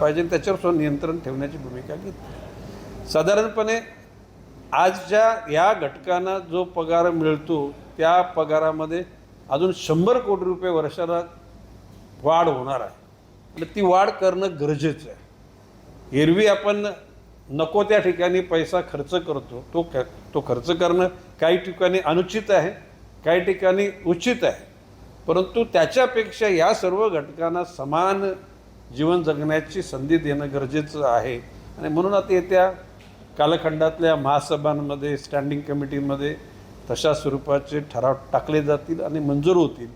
पाहिजे, त्याच्यावर नियंत्रण ठेवण्याची भूमिका घेतली। साधारणपणे आजच्या या घटकांना जो पगार मिळतो त्या पगारामध्ये अजून 100 कोटी रुपये वर्षाला वाढ होणार आहे आणि ती वाढ करणं गरजेचं आहे। एरवी आपण नको त्या ठिकाणी पैसा खर्च करतो, तो खर्च करणं काही ठिकाणी अनुचित आहे, काही ठिकाणी उचित आहे, परंतु त्याच्यापेक्षा या सर्व घटकांना समान जीवन जगण्याची संधी देणं गरजेचं आहे। आणि म्हणून आता येत्या कालखंडातल्या महासभांमध्ये, स्टँडिंग कमिटीमध्ये तशा स्वरूपाचे ठराव टाकले जातील आणि मंजूर होतील,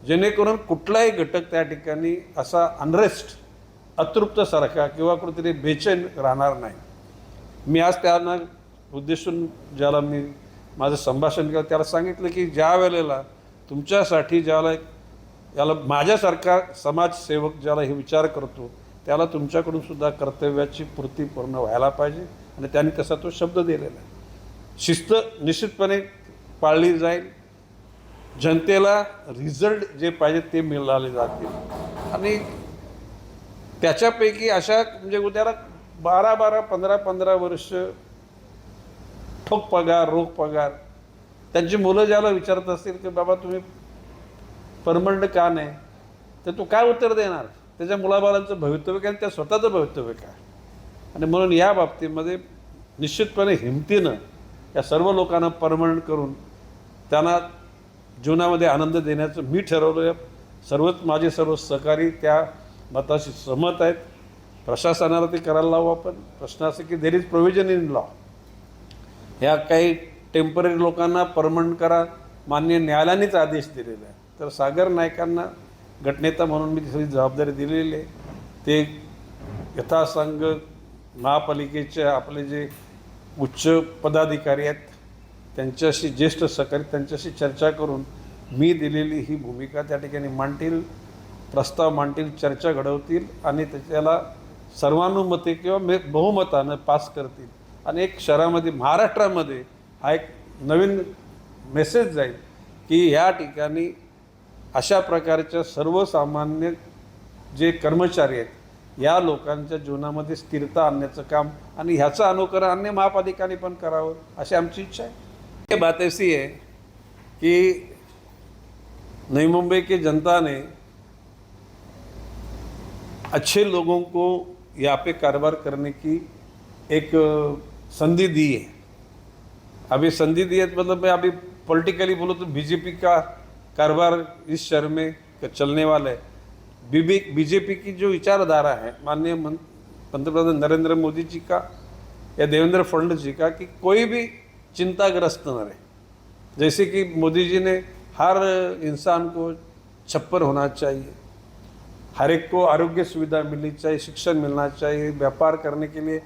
जेणेकरून कुठलाही घटक त्या ठिकाणी असा अनरेस्ट, अतृप्तसारखा किंवा कुठेतरी बेचैन राहणार नाही। मी आज त्यांना उद्देशून ज्याला मी माझं संभाषण केलं त्याला सांगितलं की ज्या वेळेला तुमच्यासाठी ज्याला याला माझ्यासारखा समाजसेवक ज्याला हे विचार करतो त्याला तुमच्याकडून सुद्धा कर्तव्याची पूर्ती पूर्ण व्हायला पाहिजे आणि त्यांनी तसा तो शब्द दिलेला आहे। शिस्त निश्चितपणे पाळली जाईल, जनतेला रिझल्ट जे पाहिजे ते मिळाले जातील आणि त्याच्यापैकी अशा म्हणजे उद्याला 12-12, 15-15 वर्ष ठोक पगार, रोख पगार, त्यांची मुलं ज्याला विचारत असतील की बाबा तुम्ही परमनंट का नाही, तर तो काय उत्तर देणार? त्याच्या मुलाबाळांचं भवितव्य काय, त्या स्वतःचं भवितव्य काय? आणि म्हणून या बाबतीमध्ये निश्चितपणे हिमतीनं या सर्व लोकांना परमनंट करून त्यांना जीवनामध्ये आनंद देण्याचं मी ठरवलं आहे। माझे सर्व सहकारी त्या मताशी सहमत आहेत। प्रशासनाला ते करायला लावू आपण। प्रश्न असे की there is provision in law, ह्या काही टेम्पररी लोकांना परमनंट करा, माननीय न्यायालयानेच आदेश दिलेला आहे। तर सागर नाईकांना गटनेता म्हणून मी सगळी जबाबदारी दिलेली आहे। ते यथासंग महापालिकेचे आपले जे उच्च पदाधिकारी आहेत त्यांच्याशी, ज्येष्ठ सहकारी त्यांच्याशी चर्चा करून मी दिलेली ही भूमिका त्या ठिकाणी मांडतील, प्रस्ताव मांडतील, चर्चा घडवतील आणि त्याच्याला सर्वानुमते किंवा बहुमतानं पास करतील आणि एक शहरामध्ये, महाराष्ट्रामध्ये हा एक नवीन मेसेज जाईल की या ठिकाणी अशा प्रकारच्या सर्वसामान्य जे कर्मचारी आहेत या लोकांच्या जीवनामध्ये स्थिरता आणण्याचं काम आणि ह्याचं अनुकरण अन्य महापालिकांनी पण करावं अशी आमची इच्छा आहे। ये बात ऐसी है कि नई मुंबई की जनता ने अच्छे लोगों को यहाँ पे कारोबार करने की एक संधि दी है। अभी संधि दी है मतलब मैं अभी पॉलिटिकली बोलूँ तो बीजेपी का कारोबार इस शहर में चलने वाला है। बीजेपी की जो विचारधारा है माननीय पंतप्रधान नरेंद्र मोदी जी का या देवेंद्र फडणवीस जी का कि कोई भी चिंताग्रस्त न रहे। जैसे कि मोदी जी ने हर इंसान को छप्पर होना चाहिए, हर एक को आरोग्य सुविधा मिलनी चाहिए, शिक्षण मिलना चाहिए, व्यापार करने के लिए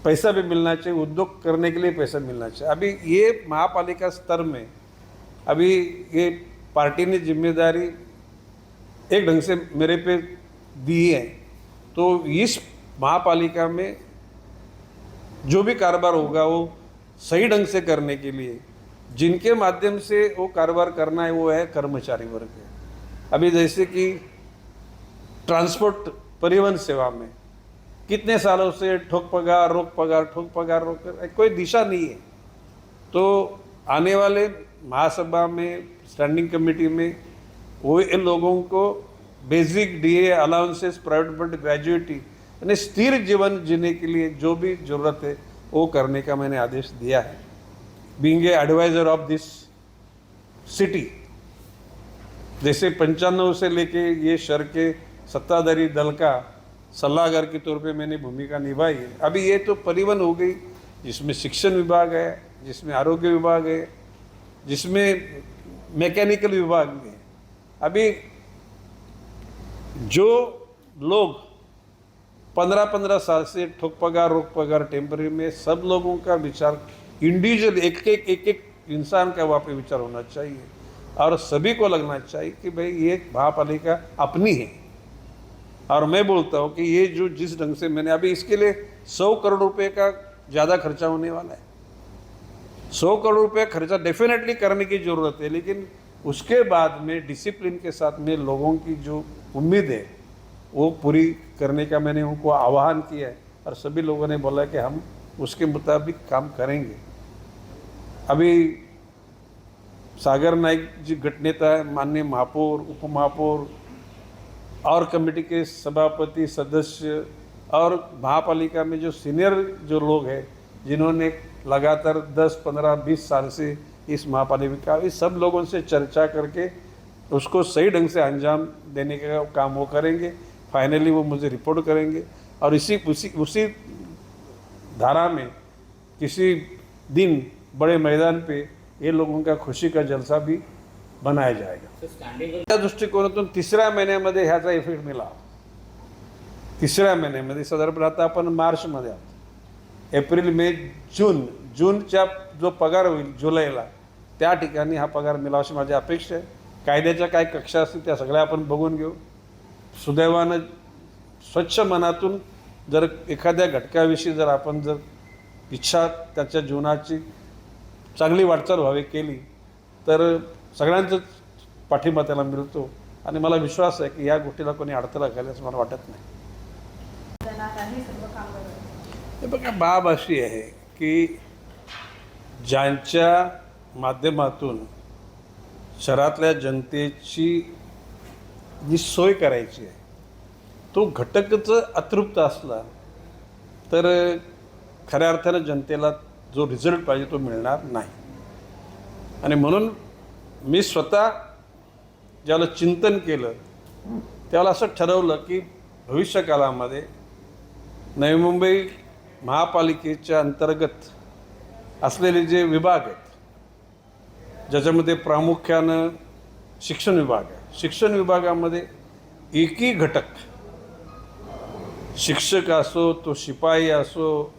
पैसा भी मिलना चाहिए, उद्योग करने के लिए पैसा मिलना चाहिए। अभी ये महापालिका स्तर में अभी ये पार्टी ने जिम्मेदारी एक ढंग से मेरे पे दी है, तो इस महापालिका में जो भी कारोबार होगा वो सही ढंग से करने के लिए जिनके माध्यम से वो कारोबार करना है वो है कर्मचारी वर्ग है। अभी जैसे कि ट्रांसपोर्ट, परिवहन सेवा में कितने सालों से ठोक पगार, रोक पगार, ठोक पगार, रोक पगार, कोई दिशा नहीं है। तो आने वाले महासभा में, स्टैंडिंग कमेटी में वो इन लोगों को basic DA allowances, private gratuity यानी स्थिर जीवन जीने के लिए जो भी ज़रूरत है वो करने का मैंने आदेश दिया है। Being a adviser of this city, जैसे 95 से लेके ये शहर के सत्ताधारी दल का सलाहकार के तौर पे मैंने भूमिका निभाई है। अभी ये तो परिवहन हो गई, जिसमें शिक्षण विभाग है, जिसमें आरोग्य विभाग है, जिसमें मैकेनिकल विभाग में है। अभी जो लोग 15-15 साल से ठोक पगार, रोक पगार, टेम्पररी में, सब लोगों का विचार इंडिविजुअल एक इंसान का वहाँ पे विचार होना चाहिए और सभी को लगना चाहिए कि भाई ये महापालिका अपनी है। और मैं बोलता हूँ कि ये जो जिस ढंग से मैंने अभी इसके लिए 100 करोड़ रुपए का ज़्यादा खर्चा होने वाला है। 100 करोड़ रुपए खर्चा डेफिनेटली करने की ज़रूरत है, लेकिन उसके बाद में डिसिप्लिन के साथ में लोगों की जो उम्मीद है वो पूरी करने का मैंने उनको आह्वान किया है और सभी लोगों ने बोला कि हम उसके मुताबिक काम करेंगे। अभी सागर नाईक जी गटनेता है, माननीय महापौर, उपमहापौर और कमेटी के सभापति, सदस्य और महापालिका में जो सीनियर जो लोग हैं जिन्होंने लगातार 10, 15, 20 साल से इस महापालिका, इस सब लोगों से चर्चा करके उसको सही ढंग से अंजाम देने का काम वो करेंगे। फाइनली वो मुझे रिपोर्ट करेंगे और उसी धारा में किसी दिन बड़े मैदान पे ये लोगों का खुशी का जलसा भी बनाया जाएगा। त्या दृष्टिकोनातून 3ऱ्या महिन्यामध्ये ह्याचा इफेक्ट मिळाला। 3ऱ्या महिन्यामध्ये साधारण आता आपण मार्चमध्ये आहोत, एप्रिल, मे, जूनच्या जो पगार होईल जुलैला त्या ठिकाणी हा पगार मिळावा अशी माझी अपेक्षा आहे। कायद्याच्या काय कक्षा असतील त्या सगळ्या आपण बघून घेऊ। सुदैवानं स्वच्छ मनातून जर एखाद्या घटकाविषयी जर आपण जर इच्छा त्याच्या जीवनाची चांगली वाटचाल व्हावी केली तर सगळ्यांचाच पाठिंबा त्याला मिळतो आणि मला विश्वास आहे की या गोष्टीला कोणी अडथळा घालेल असं मला वाटत नाही। हे बघा, बाब अशी आहे की ज्यांच्या माध्यमातून शहरातल्या जनतेची जी सोय करायची आहे तो घटकच अतृप्त असला तर खऱ्या अर्थानं जनतेला जो रिझल्ट पाहिजे तो मिळणार नाही। आणि म्हणून मी स्वतः ज्यावेळेला चिंतन केलं त्यावेळेला असं ठरवलं की भविष्यकाळामध्ये नवी मुंबई महापालिकेच्या अंतर्गत असलेले जे विभाग आहेत ज्याच्यामध्ये प्रामुख्यानं शिक्षण विभाग आहे, शिक्षण विभागामध्ये एकही घटक, शिक्षक असो, तो शिपाई असो,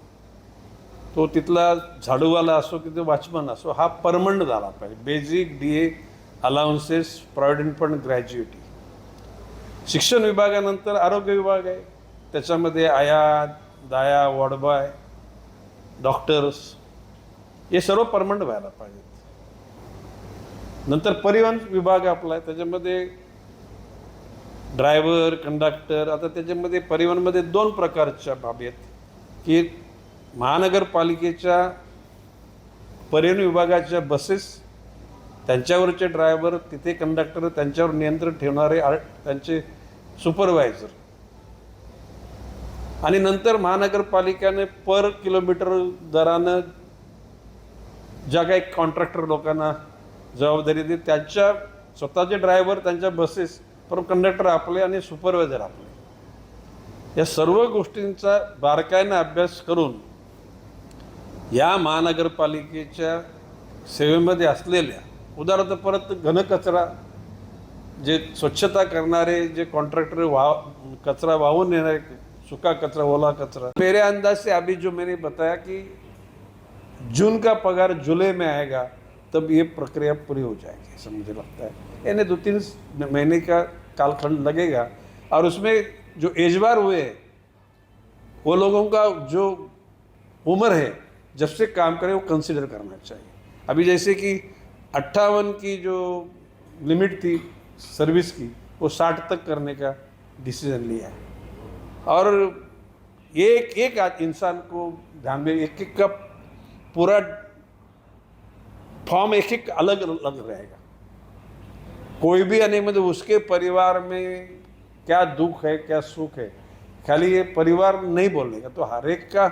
तो तिथला झाडूवाला असो की तो वॉचमन असो, हा परमनंट झाला पाहिजे। Basic DA allowances, provident fund, ग्रॅज्युएटी। शिक्षण विभागानंतर आरोग्य विभाग आहे, त्याच्यामध्ये आया, दाया, वॉर्डबॉय, डॉक्टर्स हे सर्व परमनंट व्हायला पाहिजेत। नंतर परिवहन विभाग आपला आहे, त्याच्यामध्ये ड्रायव्हर, कंडक्टर। आता त्याच्यामध्ये परिवहनमध्ये 2 प्रकारच्या बाबी आहेत की महानगरपालिकेच्या परिवहन विभागाच्या बसेस, त्यांच्यावरचे ड्रायव्हर, तिथे कंडक्टर, त्यांच्यावर नियंत्रण ठेवणारे त्यांचे सुपरवायझर, आणि नंतर महानगरपालिकेने पर किलोमीटर दरानं ज्या काही कॉन्ट्रॅक्टर लोकांना जबाबदारी देते त्यांच्या स्वतःचे ड्रायव्हर, त्यांच्या बसेस, पण कंडक्टर आपले आणि सुपरवायझर आपले, या सर्व गोष्टींचा बारकाईनं अभ्यास करून या महानगरपालिकेच्या सेवेमध्ये असलेल्या, उदाहरणार्थ परत घनकचरा, जे स्वच्छता करणारे जे कॉन्ट्रॅक्टर, कचरा वाहून नेणारे, सूखा कचरा, ओला कचरा, मेरे अंदाज से अभी जो मैंने बताया कि जून का पगार जुलाई में आएगा तब ये प्रक्रिया पूरी हो जाएगी, ऐसा मुझे लगता है। यानी 2-3 महीने का कालखंड लगेगा और उसमें जो एजबार हुए हैं वो लोगों का जो उम्र है जब से काम करें वो कंसिडर करना चाहिए। अभी जैसे कि 58 की जो लिमिट थी सर्विस की वो 60 तक करने का डिसीजन लिया है और एक इंसान को ध्यान में एक का पूरा फॉर्म एक अलग अलग रहेगा। कोई भी आने मतलब उसके परिवार में क्या दुख है, क्या सुख है, खाली ये परिवार नहीं बोलने का, तो हर एक का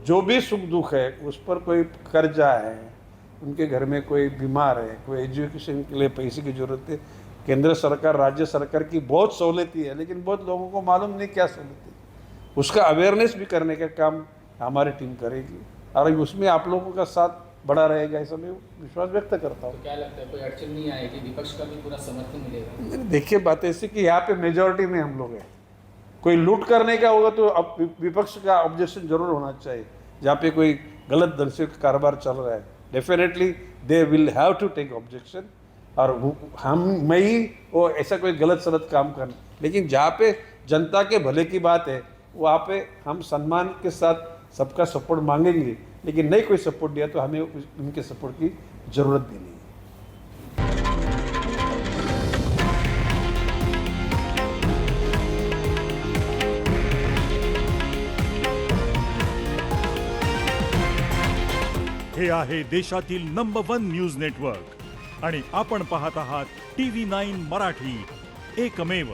जो भी सुख दुख है, उस पर कोई कर्जा है, उनके घर में कोई बीमार है, कोई एजुकेशन के लिए पैसे की ज़रूरत है, केंद्र सरकार, राज्य सरकार की बहुत सहूलतें है, लेकिन बहुत लोगों को मालूम नहीं क्या सहूलत है। उसका अवेयरनेस भी करने का काम हमारी टीम करेगी और उसमें आप लोगों का साथ बड़ा रहेगा, ऐसा मैं विश्वास व्यक्त करता हूँ। तो क्या लगता है कोई अड़चन नहीं आएगी, विपक्ष का भी पूरा समर्थन मिलेगा? देखिए, बात ऐसी कि यहाँ पे मेजॉरिटी में हम लोग हैं, कोई लूट करने का होगा तो अब विपक्ष का ऑब्जेक्शन जरूर होना चाहिए। जहाँ पे कोई गलत ढंग से कारोबार चल रहा है, definitely they will have to take objection और मैं ही वो ऐसा कोई गलत सलत काम कर, लेकिन जहाँ पे जनता के भले की बात है वहाँ पे हम सम्मान के साथ सबका सपोर्ट मांगेंगे, लेकिन नहीं कोई सपोर्ट दिया तो हमें उनके सपोर्ट की ज़रूरत भी नहीं है। हे आहे देशातील नंबर 1 न्यूज नेटवर्क आणि आपण पाहत आहात TV9 मराठी, एकमेव.